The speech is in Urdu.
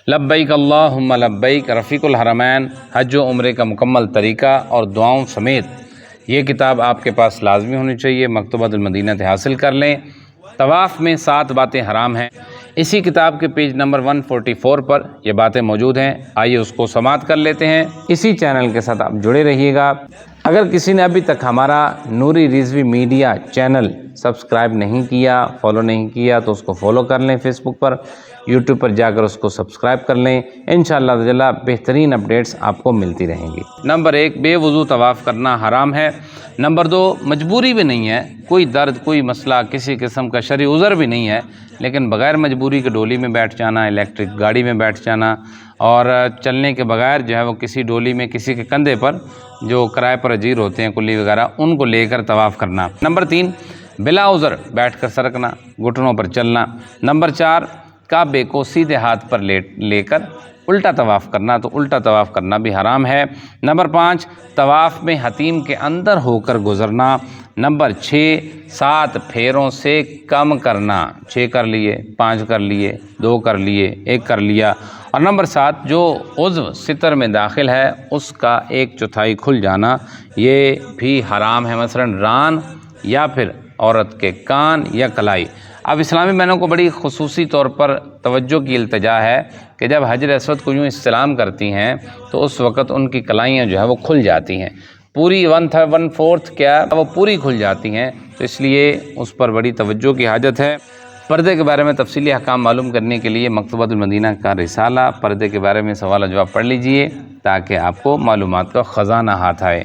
لبیک اللہم لبیک، رفیق الحرمین، حج و عمرے کا مکمل طریقہ اور دعاؤں سمیت یہ کتاب آپ کے پاس لازمی ہونی چاہیے، مکتبۃ المدینہ سے حاصل کر لیں۔ طواف میں 7 باتیں حرام ہیں، اسی کتاب کے پیج نمبر 144 پر یہ باتیں موجود ہیں، آئیے اس کو سماعت کر لیتے ہیں۔ اسی چینل کے ساتھ آپ جڑے رہیے گا۔ اگر کسی نے ابھی تک ہمارا نوری رضوی میڈیا چینل سبسکرائب نہیں کیا، فالو نہیں کیا، تو اس کو فالو کر لیں، فیس بک پر، یوٹیوب پر جا کر اس کو سبسکرائب کر لیں، انشاءاللہ تعالی بہترین اپڈیٹس آپ کو ملتی رہیں گی۔ نمبر 1، بے وضو طواف کرنا حرام ہے۔ نمبر 2، مجبوری بھی نہیں ہے، کوئی درد، کوئی مسئلہ، کسی قسم کا شرعی عذر بھی نہیں ہے، لیکن بغیر مجبوری کے ڈولی میں بیٹھ جانا، الیکٹرک گاڑی میں بیٹھ جانا اور چلنے کے بغیر جو ہے وہ کسی ڈولی میں کسی کے کندھے پر جو کرائے پر اجیر ہوتے ہیں کلی وغیرہ، ان کو لے کر طواف کرنا۔ نمبر 3، بلا عذر بیٹھ کر سرکنا، گھٹنوں پر چلنا۔ نمبر 4، کعبے کو سیدھے ہاتھ پر لے کر الٹا طواف کرنا، تو الٹا طواف کرنا بھی حرام ہے۔ نمبر 5، طواف میں حتیم کے اندر ہو کر گزرنا۔ نمبر 6، 7 پھیروں سے کم کرنا، 6 کر لیے، 5 کر لیے، 2 کر لیے، 1 کر لیا۔ اور نمبر 7، جو عضو ستر میں داخل ہے اس کا 1/4 کھل جانا، یہ بھی حرام ہے، مثلا ران یا پھر عورت کے کان یا کلائی۔ اب اسلامی بہنوں کو بڑی خصوصی طور پر توجہ کی التجا ہے کہ جب حجر اسود کو یوں استلام کرتی ہیں تو اس وقت ان کی کلائیاں جو ہے وہ کھل جاتی ہیں، پوری 1/4 کیا وہ پوری کھل جاتی ہیں، تو اس لیے اس پر بڑی توجہ کی حاجت ہے۔ پردے کے بارے میں تفصیلی احکام معلوم کرنے کے لیے مکتبۃ المدینہ کا رسالہ پردے کے بارے میں سوال و جواب پڑھ لیجئے تاکہ آپ کو معلومات کا خزانہ ہاتھ آئے۔